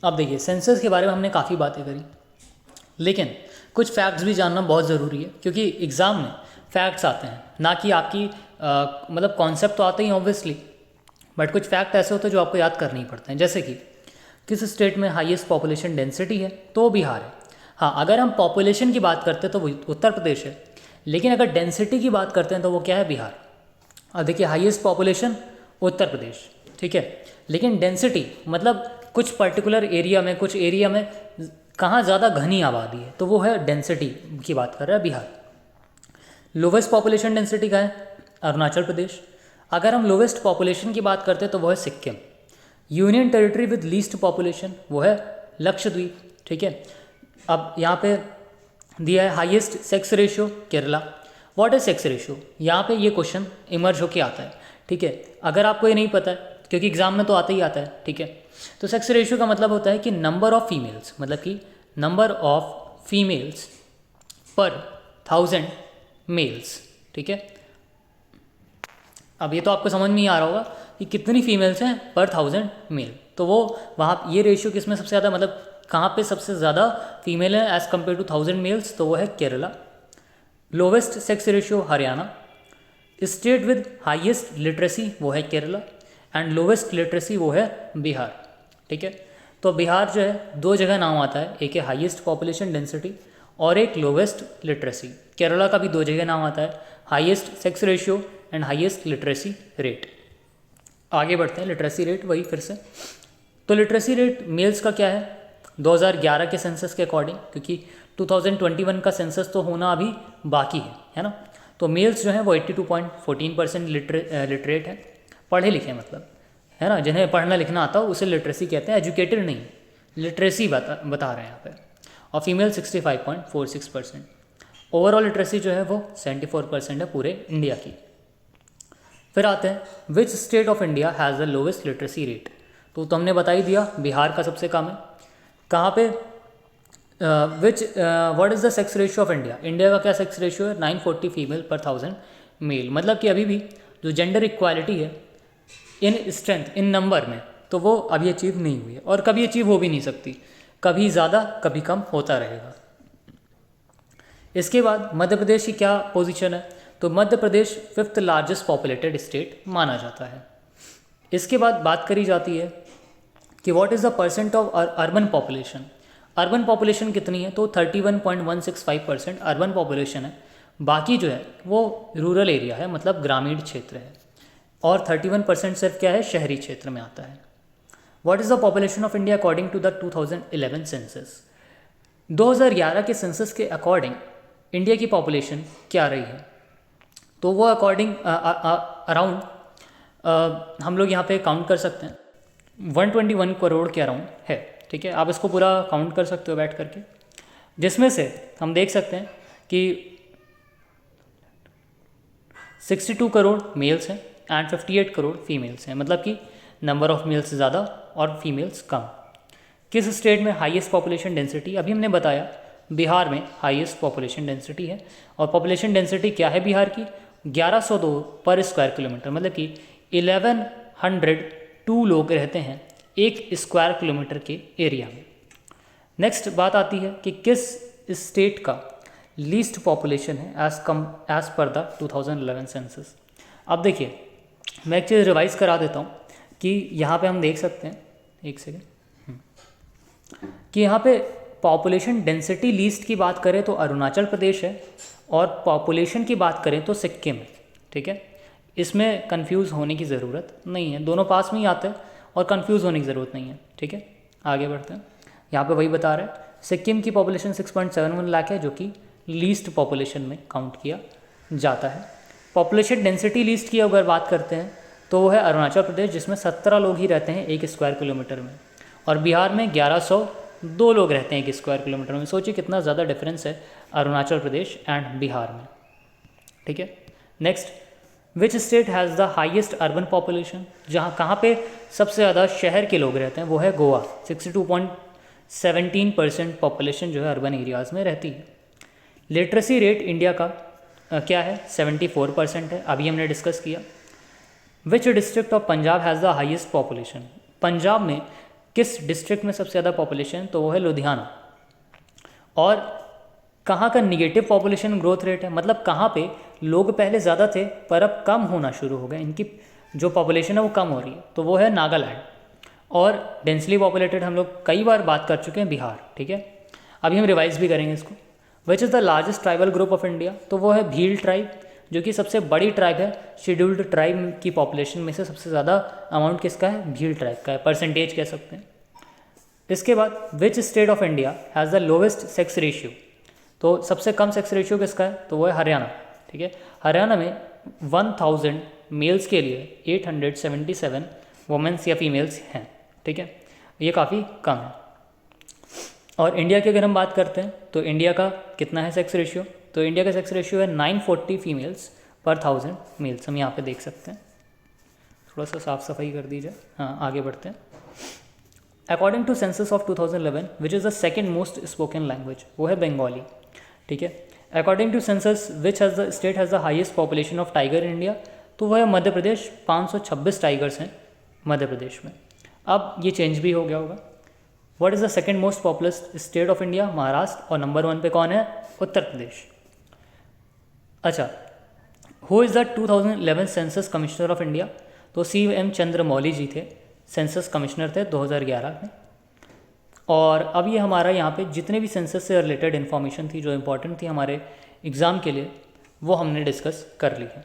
अब देखिए सेंसस के बारे में हमने काफ़ी बातें करी, लेकिन कुछ फैक्ट्स भी जानना बहुत ज़रूरी है, क्योंकि एग्ज़ाम में फैक्ट्स आते हैं, ना कि आपकी मतलब कॉन्सेप्ट तो आते ही ऑब्वियसली, बट कुछ फैक्ट ऐसे होते हैं जो आपको याद करने ही पड़ते हैं। जैसे कि किस स्टेट में हाईएस्ट पॉपुलेशन डेंसिटी है, तो बिहार है। हाँ, अगर हम पॉपुलेशन की बात करते हैं तो वो उत्तर प्रदेश है, लेकिन अगर डेंसिटी की बात करते हैं तो वो क्या है, बिहार। अब देखिए हाईएस्ट पॉपुलेशन उत्तर प्रदेश, ठीक है, लेकिन डेंसिटी मतलब कुछ पर्टिकुलर एरिया में, कुछ एरिया में कहाँ ज़्यादा घनी आबादी है, तो वो है डेंसिटी की बात कर रहा है बिहार। लोवेस्ट पॉपुलेशन डेंसिटी का है अरुणाचल प्रदेश। अगर हम लोवेस्ट पॉपुलेशन की बात करते हैं तो वो है Sikkim. Union territory with least population वो है लक्षद्वीप, ठीक है। अब यहाँ पे दिया है highest sex ratio Kerala. What is sex ratio, यहाँ पे ये क्वेश्चन इमर्ज होके आता है, ठीक है। अगर आपको ये नहीं पता है, क्योंकि एग्जाम में तो आता ही आता है, ठीक है, तो सेक्स रेशियो का मतलब होता है कि नंबर ऑफ फीमेल्स, मतलब कि नंबर ऑफ फीमेल्स पर 1000 मेल्स, ठीक है। अब ये तो आपको समझ में ही आ रहा होगा कि कितनी फीमेल्स हैं पर 1000 मेल, तो वो वहाँ ये रेशियो किसमें सबसे ज़्यादा, मतलब कहाँ पे सबसे ज़्यादा फीमेल है एज़ कम्पेयर टू 1000 मेल्स, तो वो है Kerala. Lowest sex ratio Haryana. State with highest literacy वो है केरला, एंड लोवेस्ट लिटरेसी वो है बिहार, ठीक है। तो बिहार जो है दो जगह नाम आता है, एक है हाईएस्ट पॉपुलेशन डेंसिटी और एक लोवेस्ट लिटरेसी। केरला का भी दो जगह नाम आता है, highest sex ratio and highest literacy rate. आगे बढ़ते हैं, लिटरेसी रेट वही फिर से। तो लिटरेसी रेट मेल्स का क्या है 2011 के सेंसस के अकॉर्डिंग, क्योंकि 2021 का सेंसस तो होना अभी बाकी है ना। तो मेल्स जो है वो 82.14% लिटरेट है, पढ़े लिखे मतलब, है ना, जिन्हें पढ़ना लिखना आता हो उसे लिटरेसी कहते हैं, एजुकेटेड नहीं, लिटरेसी बता रहे हैं यहाँ पे। और फीमेल 65.46%। ओवरऑल लिटरेसी जो है वो 74% है पूरे इंडिया की। फिर आते हैं which state of India has the lowest literacy rate. तो हमने बता ही दिया बिहार का सबसे कम है। कहाँ पे विच what is the sex ratio of India, India का क्या सेक्स रेशियो है 940 फीमेल पर 1000 मेल। मतलब कि अभी भी जो जेंडर इक्वालिटी है इन स्ट्रेंथ, इन नंबर में, तो वो अभी अचीव नहीं हुई है और कभी अचीव हो भी नहीं सकती, कभी ज़्यादा कभी कम होता रहेगा। इसके बाद मध्य प्रदेश की क्या पोजीशन है, तो Madhya Pradesh 5th largest populated state माना जाता है। इसके बाद बात करी जाती है कि what is the percent of urban population. Urban population कितनी है, तो 31.165% अर्बन पॉपुलेशन है, बाकी जो है वो रूरल एरिया है, मतलब ग्रामीण क्षेत्र है, और 31% सिर्फ क्या है, शहरी क्षेत्र में आता है। What is the population of India according to the 2011 census. 2011 के सेंसस के अकॉर्डिंग इंडिया की पॉपुलेशन क्या रही है, तो वो अकॉर्डिंग अराउंड हम लोग यहाँ पे काउंट कर सकते हैं 121 करोड़ के अराउंड है, ठीक है। आप इसको पूरा काउंट कर सकते हो बैठ करके, जिसमें से हम देख सकते हैं कि 62 करोड़ मेल्स हैं एंड 58 करोड़ फीमेल्स हैं, मतलब कि नंबर ऑफ मेल्स ज़्यादा और फीमेल्स कम। किस स्टेट में हाईएस्ट पॉपुलेशन डेंसिटी, अभी हमने बताया बिहार में हाईएस्ट पॉपुलेशन डेंसिटी है, और पॉपुलेशन डेंसिटी क्या है बिहार की 1102 पर स्क्वायर किलोमीटर, मतलब कि 1102 लोग रहते हैं एक स्क्वायर किलोमीटर के एरिया में। नेक्स्ट बात आती है कि किस स्टेट का लीस्ट पॉपुलेशन है एज पर द 2011 सेंसस। अब देखिए मैं एक चीज़ रिवाइज करा देता हूँ कि यहाँ पे हम देख सकते हैं, एक सेकेंड, कि यहाँ पे पॉपुलेशन डेंसिटी लीस्ट की बात करें तो अरुणाचल प्रदेश है, और पॉपुलेशन की बात करें तो सिक्किम है, ठीक है। इसमें कंफ्यूज होने की ज़रूरत नहीं है, दोनों पास में ही आते हैं और कंफ्यूज होने की ज़रूरत नहीं है, ठीक है। आगे बढ़ते हैं, यहाँ पे वही बता रहे हैं सिक्किम की पॉपुलेशन 6.71 लाख है, जो कि लीस्ट पॉपुलेशन में काउंट किया जाता है। पॉपुलेशन डेंसिटी लीस्ट की अगर बात करते हैं तो वो है अरुणाचल प्रदेश, जिसमें 17 लोग ही रहते हैं एक स्क्वायर किलोमीटर में, और बिहार में 1102 लोग रहते हैं एक स्क्वायर किलोमीटर में। सोचिए कितना ज़्यादा डिफरेंस है अरुणाचल प्रदेश एंड बिहार में, ठीक है। Next, which state has the highest urban population, जहाँ कहाँ पे सबसे ज़्यादा शहर के लोग रहते हैं, वो है गोवा। 62.17% पॉपुलेशन जो है अर्बन एरियाज़ में रहती है। लिटरेसी रेट इंडिया का क्या है 74% है, अभी हमने डिस्कस किया। Which district of Punjab has the highest population, Punjab में किस डिस्ट्रिक्ट में सबसे ज़्यादा पॉपुलेशन, तो वो है लुधियाना। और कहाँ का निगेटिव पॉपुलेशन ग्रोथ रेट है, मतलब कहाँ पे लोग पहले ज़्यादा थे पर अब कम होना शुरू हो गए, इनकी जो पॉपुलेशन है वो कम हो रही है, तो वो है नागालैंड। और डेंसली पॉपुलेटेड हम लोग कई बार बात कर चुके हैं बिहार, ठीक है। अभी हम रिवाइज भी करेंगे इसको। विच is the largest tribal group of India, तो वो है भील ट्राइब, जो कि सबसे बड़ी ट्राइब है। शेड्यूल्ड ट्राइब की पॉपुलेशन में से सबसे ज़्यादा अमाउंट किसका है, भील ट्राइब का है, परसेंटेज कह सकते हैं। इसके बाद which state of India has the lowest sex ratio, तो सबसे कम सेक्स रेशियो किसका है, तो वो है हरियाणा, ठीक है। हरियाणा में 1000 मेल्स के लिए 877 वुमेंस या फीमेल्स हैं, ठीक है, ये काफ़ी कम है। और इंडिया की अगर हम बात करते हैं तो इंडिया का कितना है सेक्स रेशियो, तो इंडिया का सेक्स रेशियो है 940 फीमेल्स पर 1000 मेल्स, हम यहाँ पे देख सकते हैं। थोड़ा सा साफ सफाई कर दीजिए, हाँ आगे बढ़ते हैं। According to census of 2011 which is the second most spoken language, वो है बंगाली, ठीक है। According to census which has the state has the highest population of tiger in India, तो वह है मध्य प्रदेश, 526 टाइगर्स हैं मध्य प्रदेश में। अब ये चेंज भी हो गया होगा। What is the second most populous state of India, Maharashtra, और नंबर 1 पे कौन है, उत्तर प्रदेश। अच्छा, who is the 2011 census commissioner of India, तो CM चंद्रमौली जी थे, सेंसस कमिश्नर थे 2011 में। और अब ये हमारा यहाँ पे जितने भी सेंसस से रिलेटेड इन्फॉर्मेशन थी जो इम्पोर्टेंट थी हमारे एग्ज़ाम के लिए, वो हमने डिस्कस कर ली है।